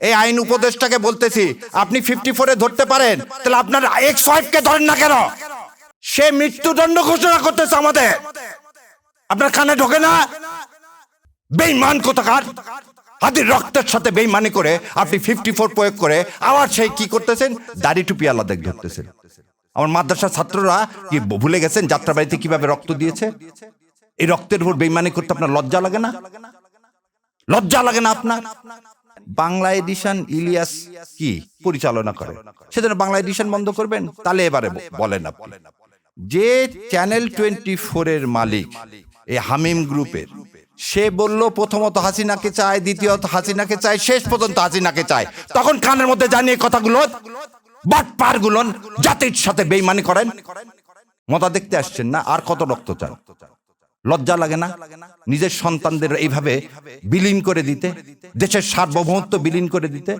এই আইন উপদেষ্টাকে বলতেছি, আপনি 54-এ ধরতে পারেন, তাহলে আপনার এক্স ওয়াইফকে ধরেন না কেন? সে মৃত্যুদণ্ড ঘোষণা করতেছে আমাদের, আপনার কানে ঢোকে না? বেঈমান কোথাকার! হাদির রক্তের সাথে বেঈমানি করে আপনি 54 প্রয়োগ করে আবার সেই কি করতেছেন, দাড়ি টুপি আলাদা ধরতেছেন। আমার মাদ্রাসার ছাত্ররা কি ভুলে গেছেন যাত্রাবাড়িতে কিভাবে রক্ত দিয়েছে? এই রক্তের উপর বেঈমানি করতে আপনার লজ্জা লাগে না? লজ্জা লাগে না আপনার? বাংলা এডিশন ইলিয়াস কি পরিচালনা করে, সেজন্য বাংলা এডিশন বন্ধ করবেন? তাহলে এবারে বলেন আপনি, যে চ্যানেল 24-এর মালিক এই হামিম গ্রুপের, সে বলল প্রথমত হাসিনাকে চায়, দ্বিতীয়ত হাসিনাকে চায়, শেষ পর্যন্ত হাসিনাকে চায়, তখন কানের মধ্যে জানিয়ে কথাগুলো বাটপার গুলো জাতির সাথে বেঈমানি করেন। মজা দেখতে আসছেন না? আর কত রক্ত চান? লজ্জা লাগে না নিজের সন্তানদের এইভাবে বিলীন করে দিতে, দেশের সার্বভৌমত্ব বিলীন করে দিতে?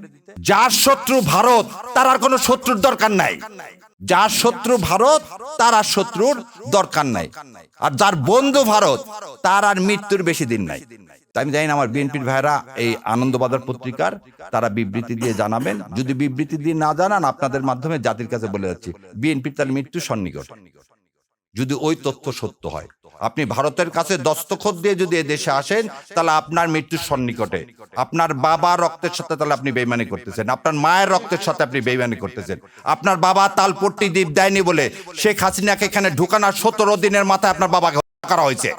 যার শত্রু ভারত তার আর কোনো শত্রুর দরকার নাই, যার শত্রু ভারত তার আর শত্রুর দরকার নাই, আর যার বন্ধু ভারত তার আর মৃত্যুর বেশি দিন নাই। তাই আমি জানি না আমার বিএনপির ভাইরা এই আনন্দবাজার পত্রিকার তারা বিবৃতি দিয়ে জানাবেন, যদি বিবৃতি দিয়ে না জানান আপনাদের মাধ্যমে জাতির কাছে বলে যাচ্ছি, বিএনপির তার মৃত্যু সন্নিকট, যদি ওই তথ্য সত্য হয়। আপনি ভারতের কাছে দস্তখত দিয়ে যদি এদেশে আসেন, তাহলে আপনার মৃত্যুর সন্নিকটে। আপনার বাবা রক্তের সাথে তাহলে আপনি বেইমানি করতেছেন, আপনার মায়ের রক্তের সাথে আপনি বেইমানি করতেছেন। আপনার বাবা তালপট্টি দ্বীপ দেয়নি বলে শেখ হাসিনাকে এখানে ঢুকানোর 17 দিনের মাথায় আপনার বাবাকে হত্যা করা হয়েছে।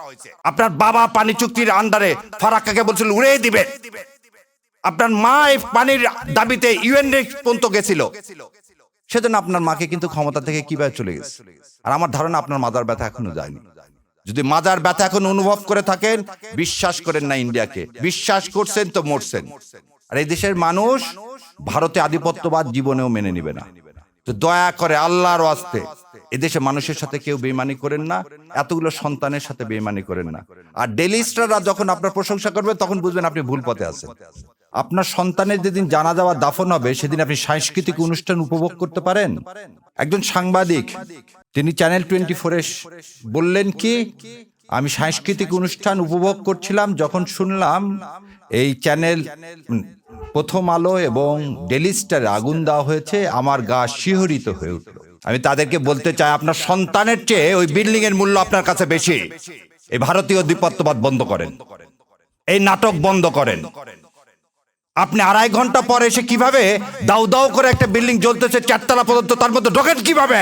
আপনার বাবা পানি চুক্তির আন্ডারে ফারাক্কাকে বলছিল উড়িয়ে দিবে, আপনার মা এই পানির দাবিতে ইউএন পর্যন্ত গেছিল, সেজন্য আপনার মাকে কিন্তু ক্ষমতা থেকে কিভাবে চলে গেছে। আর আমার ধারণা আপনার মাজার ব্যথা এখনো যায়নি। যদি মাজার ব্যথা এখন অনুভব করে থাকেন, বিশ্বাস করেন না ইন্ডিয়াকে, বিশ্বাস করছেন তো মরছেন। আর এই দেশের মানুষ ভারতে আধিপত্যবাদ জীবনেও মেনে নিবে না। তো দয়া করে আল্লাহর ওয়াস্তে এদেশে মানুষের সাথে কেউ বেইমানি করেন না, এতগুলো সন্তানের সাথে বেইমানি করেন না। আর ডেইলি স্টাররা যখন আপনার প্রশংসা করবে তখন বুঝবেন আপনি ভুল পথে আছেন। আপনার সন্তানের যেদিন জানাজা বা দাফন হবে সেদিন আপনি সাংস্কৃতিক অনুষ্ঠান উপভোগ করতে পারেন? একজন সাংবাদিক তিনি চ্যানেল 24-এ বললেন কি, আমি সাংস্কৃতিক অনুষ্ঠান উপভোগ করছিলাম, যখন শুনলাম এই চ্যানেল প্রথম আলো এবং ডেইলি স্টারে আগুন দেওয়া হয়েছে, আমার গা শিহরিত হয়ে উঠল। আমি তাদেরকে বলতে চাই, আপনার সন্তানের চেয়ে ওই বিল্ডিং এর মূল্য আপনার কাছে বেশি। এই ভারতীয় আধিপত্যবাদ বন্ধ করেন, এই নাটক বন্ধ করেন। আপনি 2.5 ঘন্টা পরে এসে কিভাবে দাউ দাউ করে একটা বিল্ডিং জ্বলতেছে 4 তলা পর্যন্ত, তার মধ্যে ঢোকেন কিভাবে?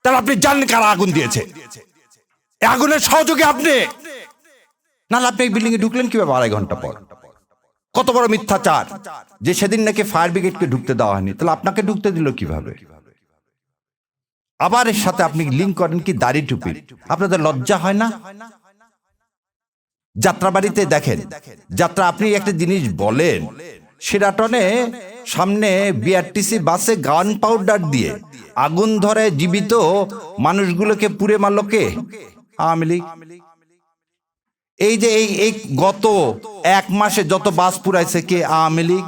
তাহলে আপনি জানেন কারা আগুন দিয়েছে? এই আগুনের সহযোগী আপনি, নাহলে আপনি এই বিল্ডিং এ ঢুকলেন কিভাবে 2.5 ঘন্টা পর? কত বড় মিথ্যাচার যে সেদিন নাকি ফায়ার ব্রিগেডকে ঢুকতে দেওয়া হয়নি, তাহলে আপনাকে ঢুকতে দিল কিভাবে? আবার এর সাথে আপনি লিঙ্ক করেন কি দাড়ি টুপি। আপনাদের লজ্জা হয় না? যাত্রাবাড়িতে দেখেন, যাত্রা আপনি একটা জিনিস বলেন, সেরাটনে সামনে বিআরটিসি বাসে গান পাউডার দিয়ে আগুন ধরে জীবিত মানুষগুলোকে পুড়ে মারল কে? আওয়ামী লীগ। এই যে এই গত 1 মাসে যত বাস পুরাইছে কে? আওয়ামী লীগ।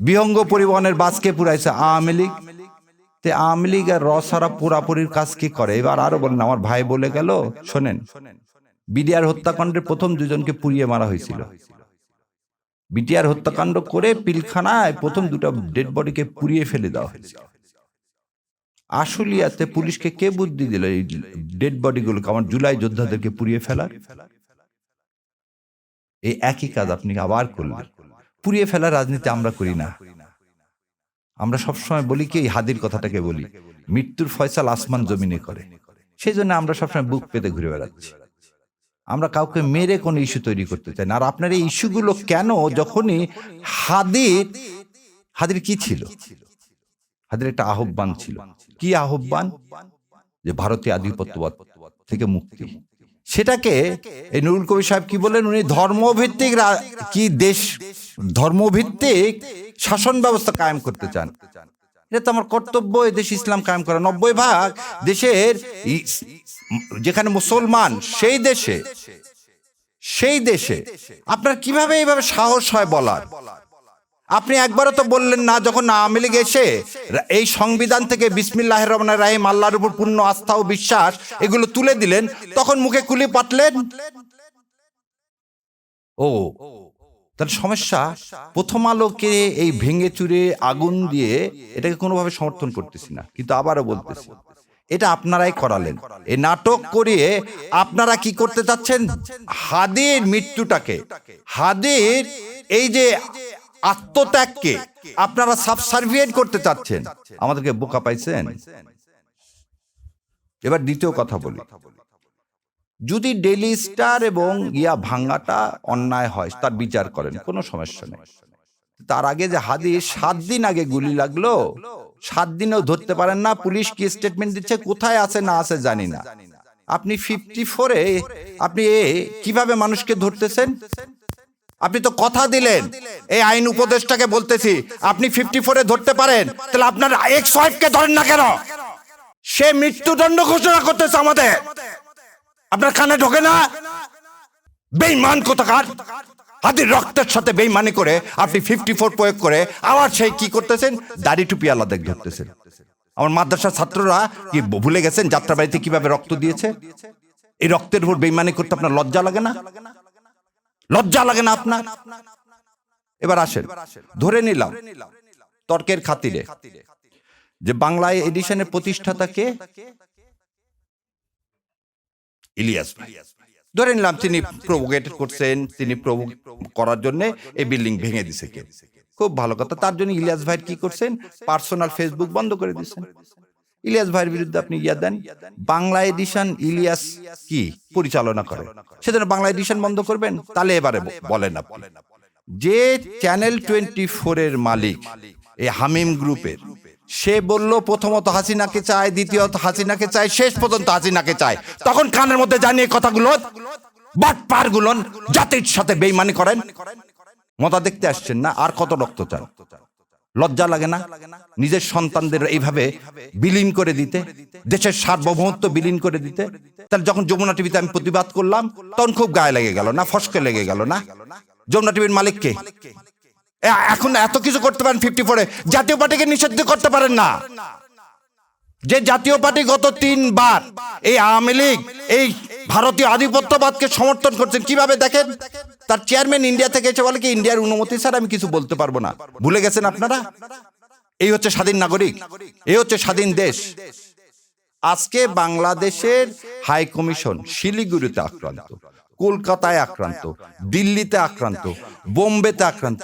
বিহঙ্গ পরিবহনের বাস কে পুরাইছে? আওয়ামী লীগ। তে আওয়ামী লীগ আর রসারা পুরাপুরির কাজ কি করে? এবার আরো বলেন, আমার ভাই বলে গেল, শোনেন, বিডিআর হত্যাকাণ্ডের প্রথম 2 জনকে পুড়িয়ে মারা হয়েছিল। বিটিআর হত্যাকাণ্ড করে পিলখানায় প্রথম 2টা ডেড বডিকে পুড়িয়ে ফেলে দেওয়া হয়েছিল। আশুলিয়াতে পুলিশকে কে বুদ্ধি দিল এই ডেড বডিগুলোকে, আমার জুলাই যোদ্ধাদেরকে পুড়িয়ে ফেলার? এই একই কাজ আপনি আবার করলেন। পুড়িয়ে ফেলার রাজনীতি আমরা করি না। আমরা সবসময় বলি কি, হাদির কথাটাকে বলি, মৃত্যুর ফয়সাল আসমান জমিনে করে। সেই জন্য আমরা সবসময় বুক পেতে ঘুরে বেড়াচ্ছি। আমরা কাউকে মেরে কোনো ইস্যু তৈরি করতে চাই না। আর আপনার এই ইস্যুগুলো কেন? যখনই হাদির কি ছিল? হাদির একটা আহ্বান ছিল। কি আহ্বান? যে ভারতীয় আধিপত্যবাদ থেকে মুক্তি। সেটাকে এই নুরুল কবির সাহেব কি বলেন, উনি ধর্মভিত্তিক কি দেশ, ধর্মভিত্তিক শাসন ব্যবস্থা কায়েম করতে চান। এটা তো আমার কর্তব্য, এই দেশ ইসলাম কায়েম করা। 90% দেশের যেখানে মুসলমান, সেই দেশে আপনার কিভাবে এইভাবে সাহস হয় বলার? আপনি একবারও তো বললেন না, যখন আওয়ামী লীগ এসে এই সংবিধান থেকে বিসমিল্লাহির রহমানির রহিম, আল্লাহর উপর পূর্ণ আস্থা ও বিশ্বাস এগুলো তুলে দিলেন, তখন মুখে কুলি পাতলেন। ও তাহলে সমস্যা, প্রথম আলোকে এই ভেঙে চুরে আগুন দিয়ে এটাকে কোনোভাবে সমর্থন করতেছি না, কিন্তু আবারও বলতেছি এটা আপনারাই করালেন। এই নাটক করিয়ে আপনারা কি করতে চাচ্ছেন? হাদির মৃত্যুটাকে, হাদির এই যে আত্মত্যাগকে আপনারা সাবসার্ভিয়েন্ট করতে চাচ্ছেন। আমাদেরকে বোকা পাইছেন। এবার দ্বিতীয় কথা বলি, যদি ডেইলি স্টার এবং ভাঙ্গাটা অন্যায় হয় তার বিচার করেন, কোনো সমস্যা নেই। তার আগে যে হাদি 7 দিন আগে গুলি লাগলো, 7 দিনও ধরতে পারেন না। পুলিশ কি স্টেটমেন্ট দিচ্ছে, কোথায় আছে না আছে জানি না। আপনি 54-এ আপনি কিভাবে মানুষকে ধরতেছেন? আপনি তো কথা দিলেন, এই আইন উপদেষ্টাকে বলতেছি, আপনি 54-এ ধরতে পারেন, তাহলে আপনার এক্স ওয়াইফকে ধরেন না কেন? সে মৃত্যুদণ্ড ঘোষণা করতেছে আমাদের। আপনার কানে ঢোকে না? বেঈমান কোথাকার! হাদির রক্তের সাথে বেঈমানি করে আপনি 54 প্রয়োগ করে আবার সেই কি করতেছেন? দাড়ি টুপি আলাদা ধরতেছেন। আমার মাদ্রাসার ছাত্ররা কি ভুলে গেছেন যাত্রাবাড়িতে কিভাবে রক্ত দিয়েছে? এই রক্তের উপর বেঈমানি করতে আপনার লজ্জা লাগে না? লজ্জা লাগে না আপনার? এবার আসেন, ধরে নিলাম তর্কের খাতিরে যে বাংলা এডিশনের প্রতিষ্ঠাতাকে ইলিয়াস ভাই, ধরে নিলাম তিনি প্রভোকেট করছেন, তিনি করার জন্য এই বিল্ডিং ভেঙে দিছে। কে? খুব ভালো কথা। তার জন্য ইলিয়াস ভাই কি করছেন? পার্সোনাল ফেসবুক বন্ধ করে দিচ্ছেন। ইলিয়াস ভাইয়ের বিরুদ্ধে আপনি দেন, বাংলা এডিশন ইলিয়াস কি পরিচালনা করে, সেজন্য বাংলা এডিশন বন্ধ করবেন? তাহলে এবারে বলেন আপনি, যে চ্যানেল 24-এর মালিক এই হামিম গ্রুপের, সে বলল প্রথমত হাসিনাকে চায়, দ্বিতীয়ত হাসিনাকে চায়, শেষ পর্যন্ত হাসিনাকে চায়। তখন কানের মধ্যে জানিয়ে কথাগুলো বাটপার গুলো জাতির সাথে বেঈমানি করেন। মজা দেখতে আসছেন না? আর কত রক্ত চান? লজ্জা লাগে না নিজের সন্তানদের এইভাবে বিলীন করে দিতে, দেশের সার্বভৌমত্ব বিলীন করে দিতে? তাহলে যখন যমুনা টিভিতে আমি প্রতিবাদ করলাম তখন খুব গায়ে লেগে গেল না? ফসকে লেগে গেল না? যমুনা টিভির মালিককে এখন এত কিছু করতে পারেন 54-এ, জাতীয় পার্টিকে নিষিদ্ধ করতে পারেন না? যে জাতীয় পার্টি গত 3 বার এই আওয়ামী লীগ এই ভারতীয় আধিপত্যবাদকে সমর্থন করছেন, কিভাবে দেখেন? তার চেয়ারম্যান ইন্ডিয়া থেকে এসে বলে কি ইন্ডিয়ার অনুমতি ছাড়া আমি কিছু বলতে পারবো না। ভুলে গেছেন আপনারা? এই হচ্ছে স্বাধীন নাগরিক, এই হচ্ছে স্বাধীন দেশ। আজকে বাংলাদেশের হাই কমিশন শিলিগুড়িতে আক্রান্ত, কলকাতায় আক্রান্ত, দিল্লিতে আক্রান্ত, বোম্বেতে আক্রান্ত।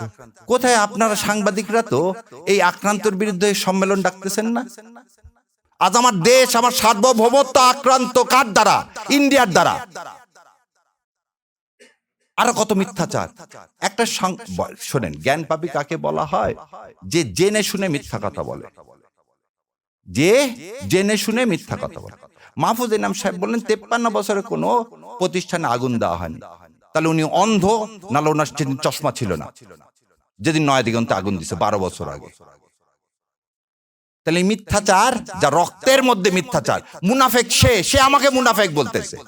কোথায় আপনারা সাংবাদিকরা তো এই আক্রান্তর বিরুদ্ধে সম্মেলন ডাকতেছেন না? আজ আমার দেশ, আমার সার্বভৌমত্ব আক্রান্ত কার দ্বারা? ইন্ডিয়ার দ্বারা। আরো কত মিথ্যাচার। একটা শোনেন, জ্ঞান পাপী কাকে বলা হয়? যে জেনে শুনে মিথ্যা কথা বলে, যে জেনে শুনে মিথ্যা কথা বলে। মাহফুজ ইনাম সাহেব বললেন 53 বছরে কোনো প্রতিষ্ঠানে আগুন দেওয়া হয়নি। তাহলে উনি অন্ধ, নাহলে ওনার চশমা ছিল না যেদিন নয়াদিগন্তে আগুন দিছে 12 বছর আগে। তাহলে মিথ্যাচার, যা রক্তের মধ্যে মিথ্যাচার, মুনাফেক সে আমাকে মুনাফেক বলতেছে।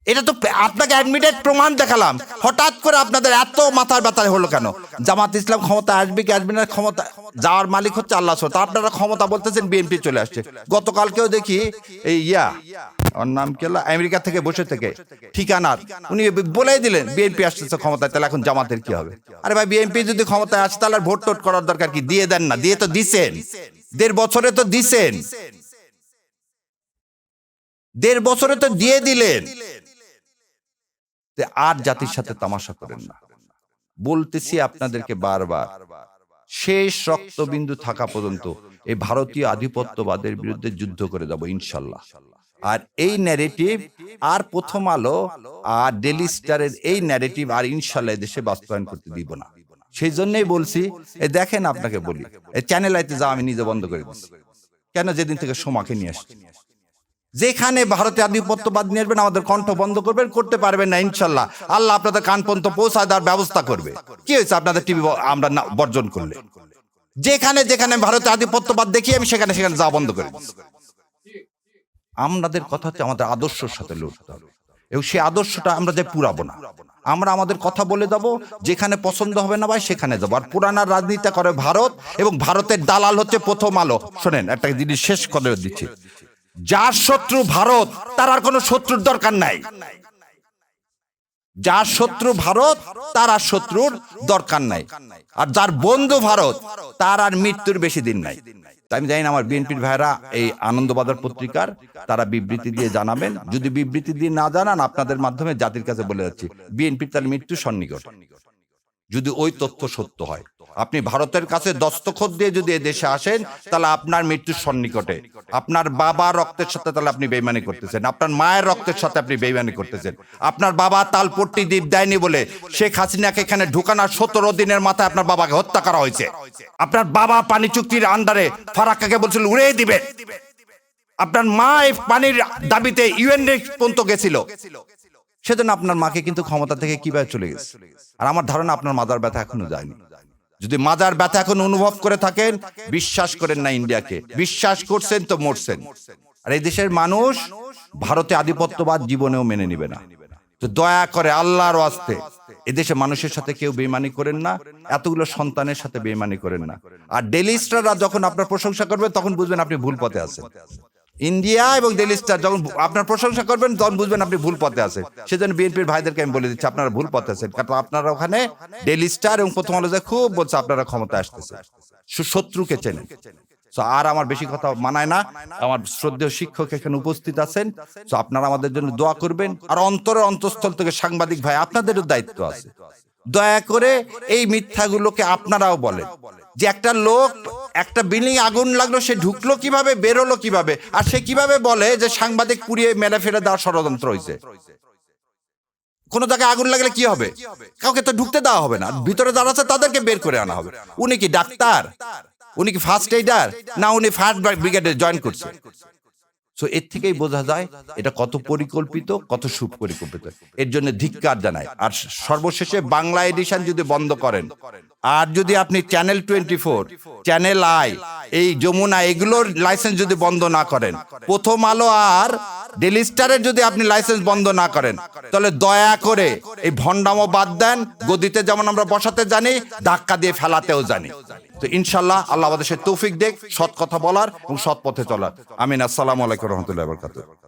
এটা তো আপনাকে অ্যাডমিটেড প্রমাণ দেখালাম। হঠাৎ করে আপনাদের এত মাথার ব্যথা হলো কেন? জামাত ইসলাম ক্ষমতা আসবে কি আসবে না, ক্ষমতা যাওয়ার মালিক হচ্ছে আল্লাহ। তা আপনারা ক্ষমতা বলতেছেন, বিএনপি চলে আসছে। গতকালকেও দেখি এই ওর নাম কি হলো, আমেরিকা থেকে বসে থেকে ঠিকানার উনি বলেই দিলেন বিএনপি আসতেছে ক্ষমতায়, তাহলে এখন জামাতের কি হবে? আরে ভাই, বিএনপি যদি ক্ষমতায় আসে তাহলে ভোট টোট করার দরকার কি? দিয়ে দেন না, দিয়ে তো দিছেন, 1.5 বছরে তো দিছেন, 1.5 বছরে তো দিয়ে দিলেন। আর জাতির সাথে তামাশা করেন না। বলতেছি আপনাদেরকে বারবার, শেষ রক্তবিন্দু থাকা পর্যন্ত এই ভারতীয় আধিপত্যবাদের বিরুদ্ধে যুদ্ধ করে যাব ইনশাল্লাহ। আর এই ন্যারেটিভ আর প্রথম আলো আর ডেইলি স্টারের এই ন্যারেটিভ আর ইনশাল্লাহ দেশে বাস্তবায়ন করতে দিব না। সেই জন্যই বলছি, দেখেন আপনাকে বলি, এই চ্যানেল আইতে যাওয়া আমি নিজে বন্ধ করে দিচ্ছি। কেন? যেদিন থেকে সোমাকে নিয়ে আসছি, যেখানে ভারতীয় আধিপত্যবাদ নিয়ে আসবেন আমাদের কণ্ঠ বন্ধ করবেন, করতে পারবেন না ইনশাল্লাহ। আল্লাহ আপনাদের কান পর্যন্ত পৌঁছায় দেওয়ার ব্যবস্থা করবে। কি হয়েছে আপনাদের টিভি আমরা বর্জন করলে? যেখানে যেখানে ভারতীয় আধিপত্যবাদ দেখি আমি সেখানে সেখানে যাওয়া বন্ধ করে দিচ্ছি। আমাদের কথা হচ্ছে আমাদের আদর্শের সাথে লড়তে হবে, এবং সেই আদর্শটা আমরা যে পুরাবো না। আমরা আমাদের কথা বলে দেবো, যেখানে পছন্দ হবে না ভাই সেখানে যাবো। আর পুরানার রাজনীতি করে ভারত, এবং ভারতের দালাল হচ্ছে প্রথম আলো। শোনেন, একটা জিনিস শেষ করে দিচ্ছি, যার শত্রু ভারত তার আর কোনো শত্রুর দরকার নাই। যার শত্রু ভারত তার আর শত্রুর দরকার নাই, আর যার বন্ধু ভারত তার আর মৃত্যুর বেশি দিন নাই। তাই আমি জানি না আমার বিএনপির ভাইরা এই আনন্দবাজার পত্রিকার তারা বিবৃতি দিয়ে জানাবেন। যদি বিবৃতি দিয়ে না জানান, আপনাদের মাধ্যমে জাতির কাছে বলে যাচ্ছি, বিএনপির তার মৃত্যু সন্নিকট। যদি ওই তথ্য সত্য হয়, আপনি ভারতের কাছে দস্তখত দিয়ে যদি এদেশে আসেন, তাহলে আপনার মৃত্যুর সন্নিকটে। আপনার বাবা রক্তের সাথে তাহলে আপনি বেইমানি করতেছেন, আপনার মায়ের রক্তের সাথে আপনি বেইমানি করতেছেন। আপনার বাবা তালপট্টি দ্বীপ দেয়নি বলে শেখ হাসিনাকে এখানে ঢুকানোর 17 দিনের মাথায় আপনার বাবাকে হত্যা করা হয়েছে। আপনার বাবা পানি চুক্তির আন্ডারে ফারাক্কাকে বলছিল উড়িয়ে দিবে। আপনার মা এই পানির দাবিতে ইউএন পর্যন্ত গেছিল, সেজন্য আপনার মাকে কিন্তু ক্ষমতা থেকে কিভাবে চলে গেছে। আর আমার ধারণা আপনার মাজার ব্যথা এখনো যায়নি। যদি মাজার ব্যথা এখন অনুভব করে থাকেন, বিশ্বাস করেন না ইন্ডিয়াকে, বিশ্বাস করছেন তো মরছেন। আর এই দেশের মানুষ ভারতে আধিপত্যবাদ জীবনেও মেনে নিবে না। তো দয়া করে আল্লাহর ওয়াস্তে এদেশে মানুষের সাথে কেউ বেইমানি করেন না, এতগুলো সন্তানের সাথে বেইমানি করেন না। আর ডেইলি স্টাররা যখন আপনার প্রশংসা করবে তখন বুঝবেন আপনি ভুল পথে আছেন। ইন্ডিয়া এবং ডেইলি স্টার যখন আপনার প্রশংসা করবেন তখন বুঝবেন আপনি ভুল পথে আছেন। সেজন্য বিএনপির ভাইদেরকে আমি বলে দিচ্ছি, আপনারা ভুল পথে আছেন। কারণ আপনারা ওখানে ডেইলি স্টার এবং প্রথম আলো খুব বলছে আপনারা ক্ষমতা আসতেছে, শত্রুকে চেনেন। আর আমার বেশি কথা মানায় না। আমার শ্রদ্ধেয় শিক্ষক এখানে উপস্থিত আছেন, তো আপনারা আমাদের জন্য দোয়া করবেন। আর অন্তরের অন্তঃস্থল থেকে সাংবাদিক ভাই, আপনাদেরও দায়িত্ব আছে, দয়া করে এই মিথ্যাগুলোকে আপনারাও বলেন যে একটা লোক একটা বিল্ডিং আগুন লাগলো, সে ঢুকলো কিভাবে, বেরোলো কিভাবে, আর সে কিভাবে বলে যে সাংবাদিক পুড়িয়ে মেরে ফেলে দেওয়ার ষড়যন্ত্র হয়েছে। কোন জায়গায় আগুন লাগলে কি হবে? কাউকে তো ঢুকতে দেওয়া হবে না, ভিতরে যারা আছে তাদেরকে বের করে আনা হবে। উনি কি ডাক্তার? উনি কি ফার্স্ট এইডার? না উনি ফায়ার ব্রিগেডে জয়েন করছে। সো এর থেকেই বোঝা যায় এটা কত পরিকল্পিত, কত সুপরিকল্পিত। এর জন্য ধিক্কার জানাই। আর সর্বশেষে বাংলা এডিশন যদি বন্ধ করেন, আর যদি আপনি চ্যানেল 24, চ্যানেল আই, এই যমুনা, এগুলোর লাইসেন্স যদি বন্ধ না করেন, প্রথম আলো আর ডেইলি স্টারের যদি আপনি লাইসেন্স বন্ধ না করেন, তাহলে দয়া করে এই ভণ্ডামো বাদ দেন। গদিতে যেমন আমরা বসাতে জানি, ধাক্কা দিয়ে ফেলাতেও জানি। তো ইনশাল্লাহ আল্লাহ আমাদের সে তৌফিক দেখ সৎ কথা বলার এবং সৎ পথে চলার। আমিন। আসসালামু আলাইকুম রহমতুল্লাহ বরকাতুহ।